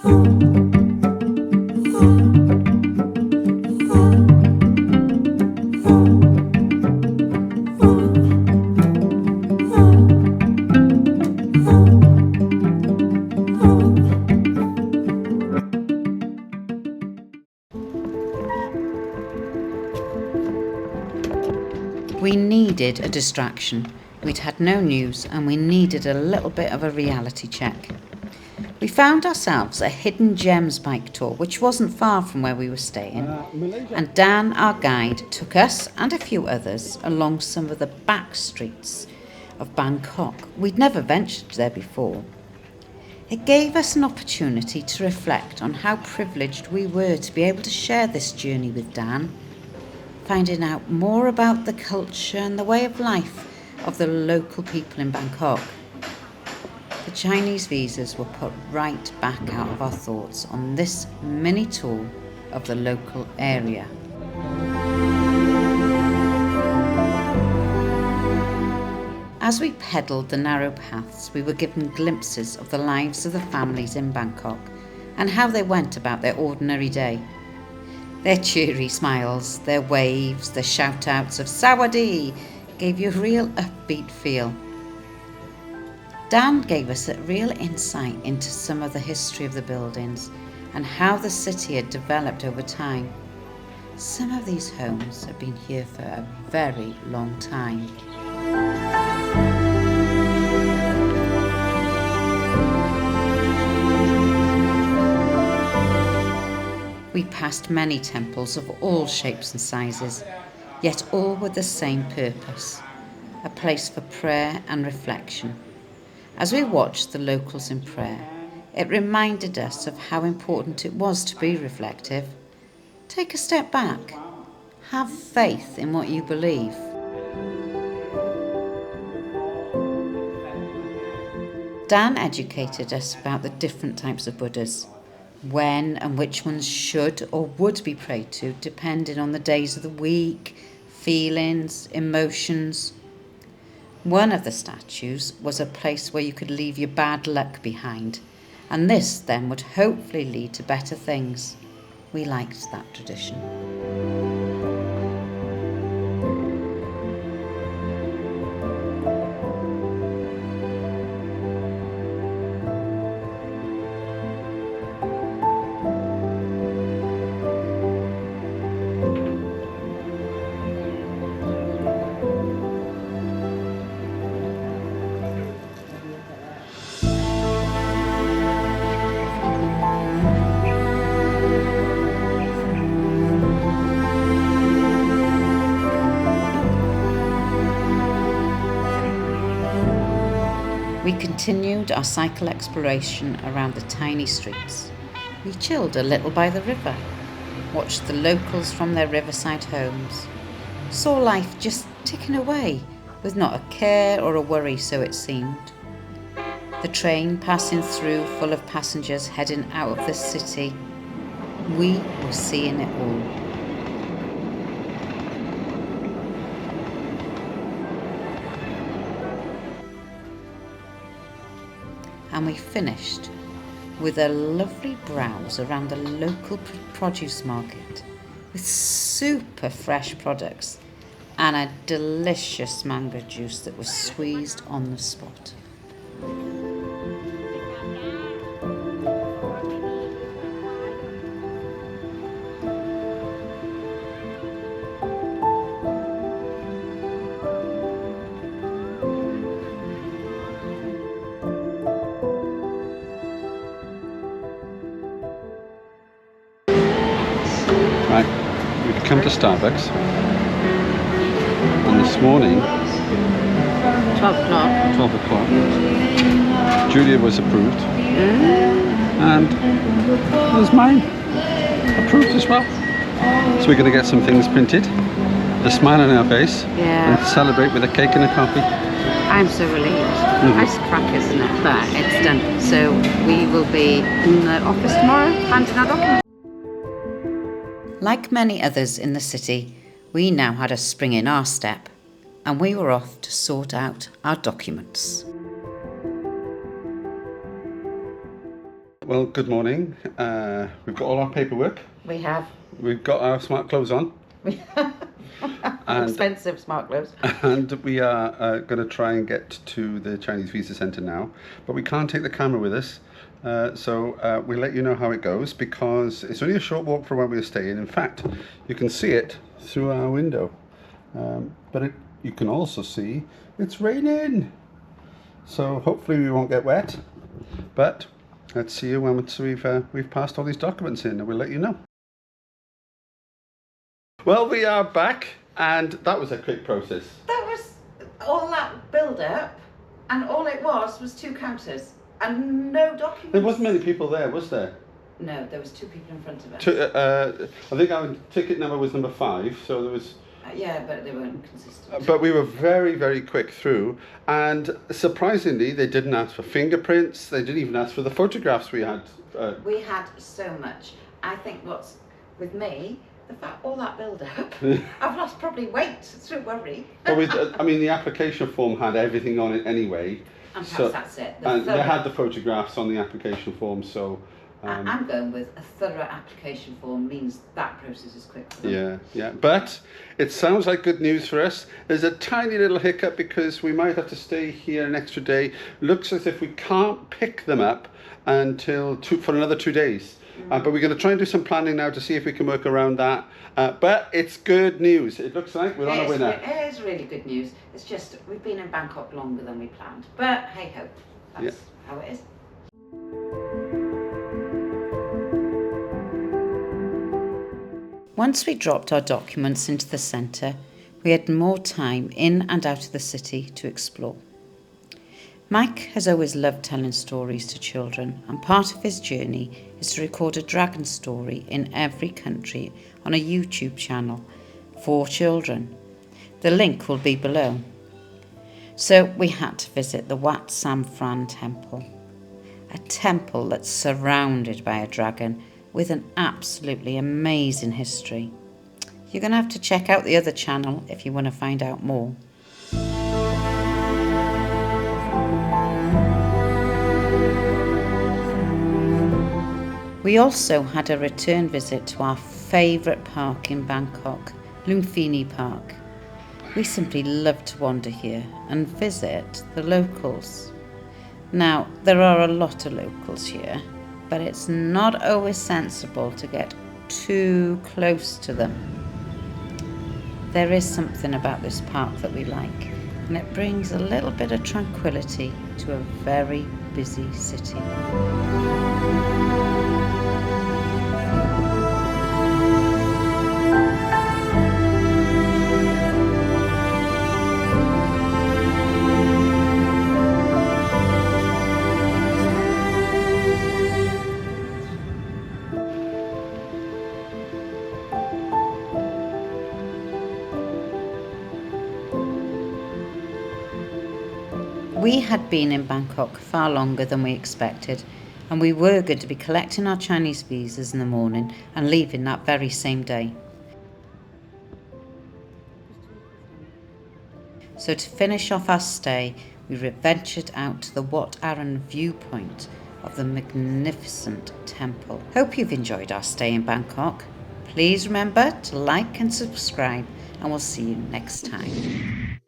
We needed a distraction. We'd had no news and we needed a little bit of a reality check. We found ourselves a hidden gems bike tour, which wasn't far from where we were staying. And Dan, our guide, took us and a few others along some of the back streets of Bangkok. We'd never ventured there before. It gave us an opportunity to reflect on how privileged we were to be able to share this journey with Dan, finding out more about the culture and the way of life of the local people in Bangkok. The Chinese visas were put right back out of our thoughts on this mini tour of the local area. As we pedalled the narrow paths, we were given glimpses of the lives of the families in Bangkok and how they went about their ordinary day. Their cheery smiles, their waves, their shout-outs of Sawadee gave you a real upbeat feel. Dan gave us a real insight into some of the history of the buildings and how the city had developed over time. Some of these homes have been here for a very long time. We passed many temples of all shapes and sizes, yet all with the same purpose, a place for prayer and reflection. As we watched the locals in prayer, it reminded us of how important it was to be reflective. Take a step back. Have faith in what you believe. Dan educated us about the different types of Buddhas, when and which ones should or would be prayed to, depending on the days of the week, feelings, emotions. One of the statues was a place where you could leave your bad luck behind, and this then would hopefully lead to better things. We liked that tradition. We continued our cycle exploration around the tiny streets. We chilled a little by the river, watched the locals from their riverside homes, saw life just ticking away with not a care or a worry, so it seemed. The train passing through full of passengers heading out of the city. We were seeing it all. And we finished with a lovely browse around the local produce market with super fresh products and a delicious mango juice that was squeezed on the spot. Right, we've come to Starbucks, and this morning, 12 o'clock, Julia was approved, and there's mine approved as well. So we're going to get some things printed, a smile on our face, and celebrate with a cake and a coffee. I'm so relieved. Nice crack, isn't it? But it's done. So we will be in the office tomorrow, handing our documents. Like many others in the city, we now had a spring in our step, and we were off to sort out our documents. Well, good morning. We've got all our paperwork. We have. We've got our smart clothes on. And- Expensive smart clothes. And we are going to try and get to the Chinese Visa Centre now. But we can't take the camera with us. So we'll let you know how it goes, because it's only a short walk from where we're staying. In fact, you can see it through our window. But you can also see it's raining. So hopefully we won't get wet. But let's see you once we've passed all these documents in, and we'll let you know. Well, we are back, and that was a quick process. That was all that build-up, and all it was 2 counters and no documents. There wasn't many people there, was there? No, there was 2 people in front of us. I think our ticket number was number 5, so there was... Yeah, but they weren't consistent. But we were very, very quick through, and surprisingly, they didn't ask for fingerprints, they didn't even ask for the photographs we had. We had so much. I think what's with me, the fact all that build-up, I've lost probably weight through worry. But I mean, the application form had everything on it anyway. And perhaps that's it. And they had the photographs on the application form, so... I'm going with a thorough application form means that process is quick for them. Yeah. But it sounds like good news for us. There's a tiny little hiccup because we might have to stay here an extra day. Looks as if we can't pick them up until for another 2 days. But we're going to try and do some planning now to see if we can work around that. But it's good news. It looks like we're on a winner. It is really good news. It's just we've been in Bangkok longer than we planned. But hey ho, that's how it is. Once we dropped our documents into the centre, we had more time in and out of the city to explore. Mike has always loved telling stories to children, and part of his journey is to record a dragon story in every country on a YouTube channel for children. The link will be below. So we had to visit the Wat Samphan temple, a temple that's surrounded by a dragon with an absolutely amazing history. You're going to have to check out the other channel if you want to find out more. We also had a return visit to our favourite park in Bangkok, Lumpini Park. We simply love to wander here and visit the locals. Now, there are a lot of locals here, but it's not always sensible to get too close to them. There is something about this park that we like, and it brings a little bit of tranquility to a very busy city. We had been in Bangkok far longer than we expected, and we were going to be collecting our Chinese visas in the morning and leaving that very same day. So to finish off our stay, we ventured out to the Wat Arun viewpoint of the magnificent temple. Hope you've enjoyed our stay in Bangkok. Please remember to like and subscribe, and we'll see you next time.